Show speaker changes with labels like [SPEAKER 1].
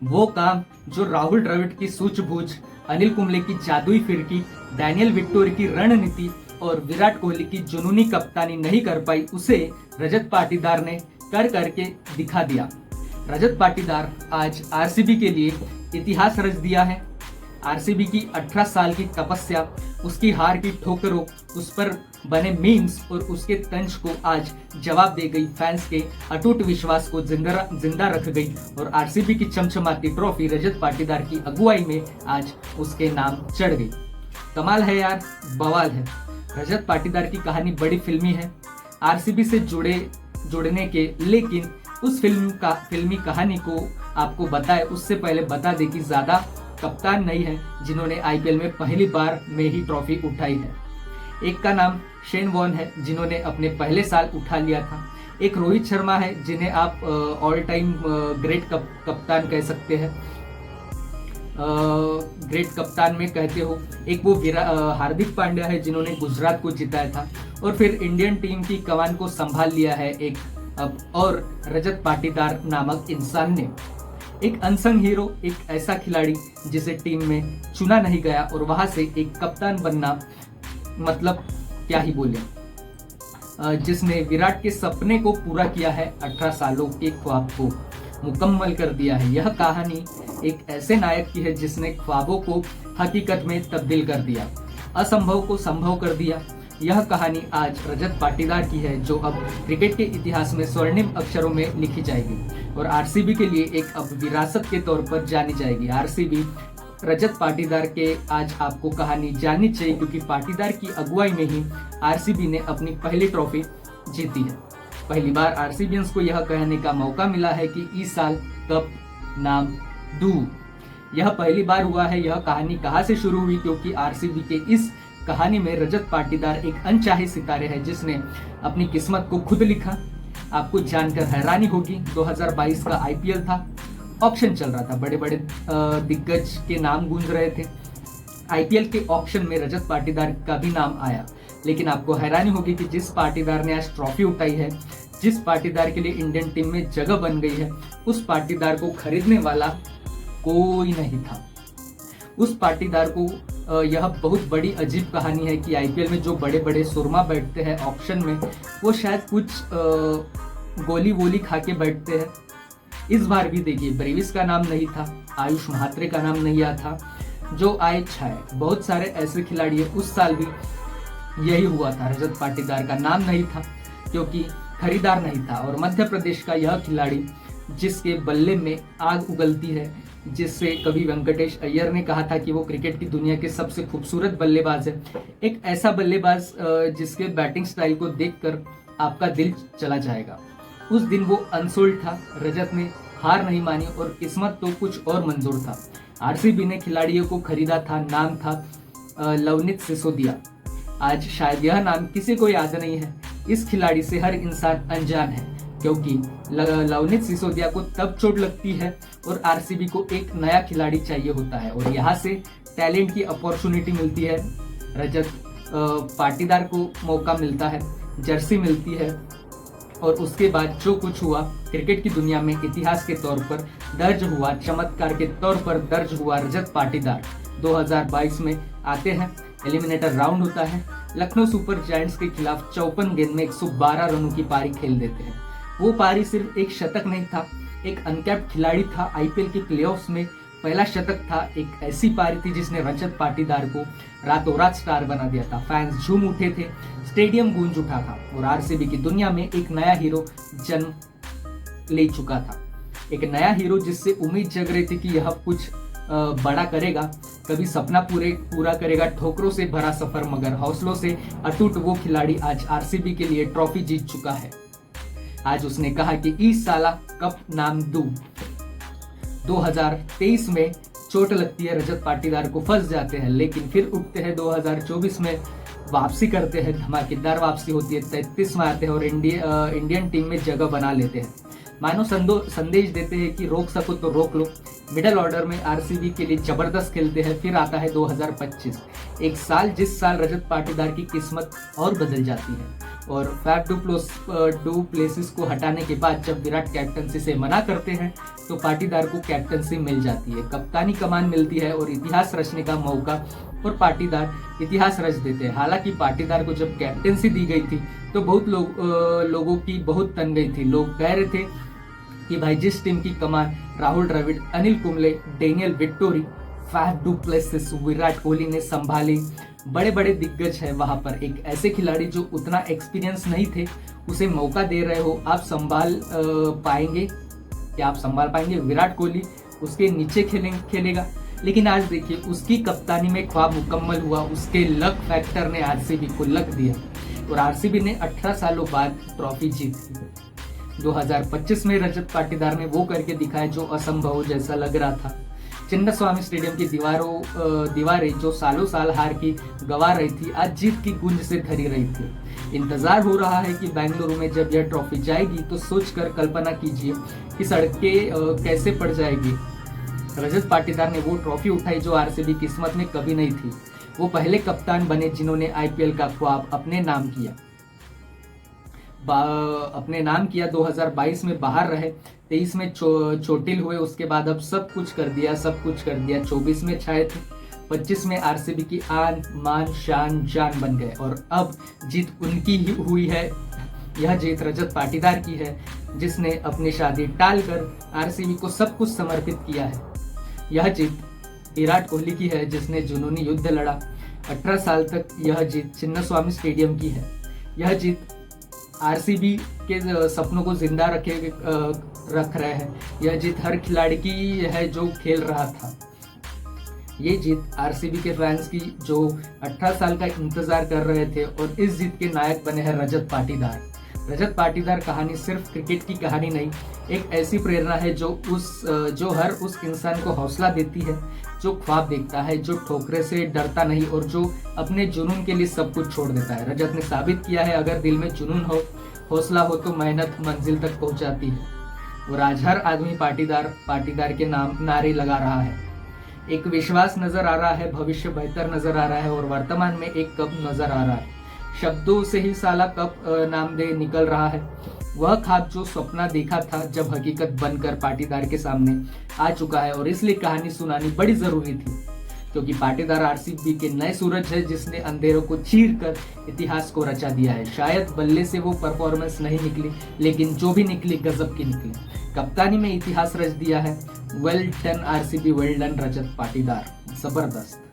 [SPEAKER 1] वो काम जो राहुल द्रविड़ की सूझबूझ, अनिल कुंबले की जादुई फिरकी, डैनियल विक्टोरी की रणनीति और विराट कोहली की जुनूनी कप्तानी नहीं कर पाई, उसे रजत पाटीदार ने कर करके दिखा दिया। रजत पाटीदार आज आरसीबी के लिए इतिहास रच दिया है। आरसीबी की 18 साल की तपस्या, उसकी हार की ठोकरों, उस पर बने मीम्स और उसके तंज को आज जवाब दे गई, फैंस के अटूट विश्वास को जिंदा रख गई और आरसीबी की चमचमाती ट्रॉफी रजत पाटीदार की अगुवाई में आज उसके नाम चढ़ गई। कमाल है यार, बवाल है। रजत पाटीदार की कहानी बड़ी फिल्मी है, आरसीबी से जुड़ने के, लेकिन उस फिल्मी कहानी को आपको बताए उससे पहले बता दे कि ज्यादा कप्तान नहीं है जिन्होंने आईपीएल में पहली बार में ही ट्रॉफी उठाई है। एक का नाम शेन वॉर्न है जिन्होंने अपने पहले साल उठा लिया था। एक रोहित शर्मा है जिन्हें आप ऑल टाइम ग्रेट कप्तान कह सकते हैं, ग्रेट कप्तान में कहते हो। एक वो हार्दिक पांड्या है जिन्होंने गुजरात को जिताया था और फिर इंडियन टीम की कमान को संभाल लिया है एक और रजत पाटीदार नामक इंसान ने। एक अनसंग हीरो, एक ऐसा खिलाड़ी जिसे टीम में चुना नहीं गया और वहां से एक कप्तान बनना, मतलब क्या ही बोले, जिसने विराट के सपने को पूरा किया है, 18 सालों के ख्वाब को मुकम्मल कर दिया है। यह कहानी एक ऐसे नायक की है जिसने ख्वाबों को हकीकत में तब्दील कर दिया, असंभव को संभव कर दिया। यह कहानी आज रजत पाटीदार की है जो अब क्रिकेट के इतिहास में स्वर्णिम अक्षरों में लिखी जाएगी और आरसीबी के लिए एक अब विरासत के तौर पर जानी जाएगी। आरसीबी रजत पाटीदार के आज आपको कहानी जाननी चाहिए क्योंकि पाटीदार की अगुवाई में ही आरसीबी ने अपनी पहली ट्रॉफी जीती है। पहली बार आरसीबियंस को यह कहने का मौका मिला है कि इस साल कप नाम दूं। यह पहली बार हुआ है। यह कहानी कहां से शुरू हुई, क्योंकि आरसीबी के इस कहानी में रजत पाटीदार एक अनचाहे सितारे हैं जिसने अपनी किस्मत को खुद लिखा। आपको जानकर हैरानी होगी, 2022 का आईपीएल था, ऑक्शन चल रहा था, बड़े बड़े दिग्गज के नाम गूंज रहे थे। आईपीएल के ऑक्शन में रजत पाटीदार का भी नाम आया, लेकिन आपको हैरानी होगी कि जिस पाटीदार ने आज ट्रॉफी उठाई है, जिस पाटीदार के लिए इंडियन टीम में जगह बन गई है, उस पाटीदार को खरीदने वाला कोई नहीं था। उस पाटीदार को यह बहुत बड़ी अजीब कहानी है कि आईपीएल में जो बड़े बड़े सुरमा बैठते हैं ऑक्शन में, वो शायद कुछ गोली वोली खा के बैठते हैं। इस बार भी देखिए, ब्रेविस का नाम नहीं था, आयुष महात्रे का नाम नहीं आया था, जो आए छाए। बहुत सारे ऐसे खिलाड़ी हैं, उस साल भी यही हुआ था, रजत पाटीदार का नाम नहीं था क्योंकि खरीदार नहीं था। और मध्य प्रदेश का यह खिलाड़ी जिसके बल्ले में आग उगलती है, जिससे कभी वेंकटेश अय्यर ने कहा था कि वो क्रिकेट की दुनिया के सबसे खूबसूरत बल्लेबाज है। एक ऐसा बल्लेबाज जिसके बैटिंग स्टाइल को देखकर आपका दिल चला जाएगा। उस दिन वो अनसोल्ड था, रजत ने हार नहीं मानी और किस्मत तो कुछ और मंजूर था। आरसीबी ने खिलाड़ियों को खरीदा था, नाम था लवनीत सिसोदिया। आज शायद यह नाम किसी को याद नहीं है। इस खिलाड़ी से हर इंसान अनजान है क्योंकि लवनीत सिसोदिया को तब चोट लगती है और आरसीबी को एक नया खिलाड़ी चाहिए होता है और यहाँ से टैलेंट की अपॉर्चुनिटी मिलती है। रजत पाटीदार को मौका मिलता है, जर्सी मिलती है और उसके बाद जो कुछ हुआ क्रिकेट की दुनिया में इतिहास के तौर पर दर्ज हुआ, चमत्कार के तौर पर दर्ज हुआ। रजत पाटीदार 2022 में आते हैं, एलिमिनेटर राउंड होता है, लखनऊ सुपर जायंट्स के खिलाफ 54 गेंद में 112 रनों की पारी खेल देते हैं। वो पारी सिर्फ एक शतक नहीं था, एक अनकैप्ड खिलाड़ी था, आईपीएल के प्लेऑफ्स में पहला शतक था। एक ऐसी पारी थी जिसने रजत पाटीदार को रातों रात स्टार बना दिया था। फैंस झूम उठे थे, स्टेडियम गूंज उठा था और आरसीबी की दुनिया में एक नया हीरो जन्म ले चुका था। एक नया हीरो जिससे उम्मीद जग रही थी कि यह कुछ बड़ा करेगा, कभी सपना पूरा करेगा। ठोकरों से भरा सफर मगर हौसलों से अटूट वो खिलाड़ी आज आरसीबी के लिए ट्रॉफी जीत चुका है। आज उसने कहा कि इस साला कप नाम दूं। 2023 में चोट लगती है, रजत पाटीदार को फंस जाते हैं, लेकिन फिर उठते हैं। 2024 में वापसी करते हैं, धमाकेदार वापसी होती है, 33 में आते हैं और इंडियन टीम में जगह बना लेते हैं। मानो संदेश देते हैं कि रोक सको तो रोक लो, मिडल ऑर्डर में आरसीबी के लिए जबरदस्त खेलते हैं। फिर आता है 2025, एक साल जिस साल रजत पाटीदार की किस्मत और बदल जाती है और फैफ डू प्लेसिस को हटाने के बाद जब विराट कैप्टनसी से मना करते हैं तो पाटीदार को कैप्टनसी मिल जाती है, कप्तानी कमान मिलती है और इतिहास रचने का मौका, और पाटीदार इतिहास रच देते हैं। हालांकि पाटीदार को जब कैप्टनसी दी गई थी तो बहुत लोगों की बहुत तन गई थी। लोग कह रहे थे कि भाई जिस टीम की कमान Rahul Dravid, Anil Kumble, Daniel Vettori, Faf du Plessis, Virat Kohli ने संभाली, बड़े बड़े दिग्गज है वहां पर, एक ऐसे खिलाड़ी जो उतना एक्सपीरियंस नहीं थे उसे मौका दे रहे हो, आप संभाल पाएंगे क्या? आप संभाल पाएंगे? विराट कोहली उसके नीचे खेलेगा। लेकिन आज देखिए उसकी कप्तानी में ख्वाब मुकम्मल हुआ, उसके लक फैक्टर ने आरसीबी को लक दिया और आरसीबी ने 18 सालों बाद ट्रॉफी जीती। 2025 में रजत पाटीदार ने वो करके दिखाया जो असंभव जैसा लग रहा था। चिन्नास्वामी स्टेडियम की दीवारें जो सालों साल हार की गवा रही थी आज जीत की गूंज से भरी रही थी। इंतजार हो रहा है कि बेंगलुरु में जब यह ट्रॉफी जाएगी तो सोचकर कल्पना कीजिए कि सड़कें कैसे पड़ जाएगी। रजत पाटीदार ने वो ट्रॉफी उठाई जो आरसीबी किस्मत में कभी नहीं थी। वो पहले कप्तान बने जिन्होंने आईपीएल का ख्वाब अपने नाम किया। 2022 में बाहर रहे, 23 में चोटिल हुए, उसके बाद अब सब कुछ कर दिया। 24 में छाए थे, 25 में आरसीबी की आन मान शान जान बन गए और अब जीत उनकी ही हुई है। यह जीत रजत पाटीदार की है जिसने अपनी शादी टालकर आरसीबी को सब कुछ समर्पित किया है। यह जीत विराट कोहली की है जिसने जुनूनी युद्ध लड़ा। 18 साल तक यह जीत चिन्नास्वामी स्टेडियम की है। यह जीत आरसीबी के सपनों को जिंदा रख रहे हैं। यह जीत हर खिलाड़ी की है जो खेल रहा था। ये जीत आरसीबी के फैंस की जो 18 साल का इंतजार कर रहे थे और इस जीत के नायक बने हैं रजत पाटीदार। रजत पाटीदार कहानी सिर्फ क्रिकेट की कहानी नहीं, एक ऐसी प्रेरणा है जो हर उस इंसान को हौसला देती है जो ख्वाब देखता है, जो ठोकरे से डरता नहीं और जो अपने जुनून के लिए सब कुछ छोड़ देता है। रजत ने साबित किया है अगर दिल में जुनून हो, हौसला हो तो मेहनत मंजिल तक पहुंचाती है। और आज हर आदमी पाटीदार के नाम नारे लगा रहा है। एक विश्वास नजर आ रहा है, भविष्य बेहतर नजर आ रहा है और वर्तमान में एक कप नजर आ रहा है। शब्दों से ही साला कप नामदे निकल रहा है। वह ख्वाब जो सपना देखा था जब हकीकत बनकर पाटीदार के सामने आ चुका है और इसलिए कहानी सुनानी बड़ी जरूरी थी क्योंकि पाटीदार आरसीबी के नए सूरज है जिसने अंधेरों को चीर कर इतिहास को रचा दिया है। शायद बल्ले से वो परफॉर्मेंस नहीं निकली लेकिन जो भी निकली गजब की निकली। कप्तानी में इतिहास रच दिया है। Well done RCB, well done Rajat Patidar, जबरदस्त।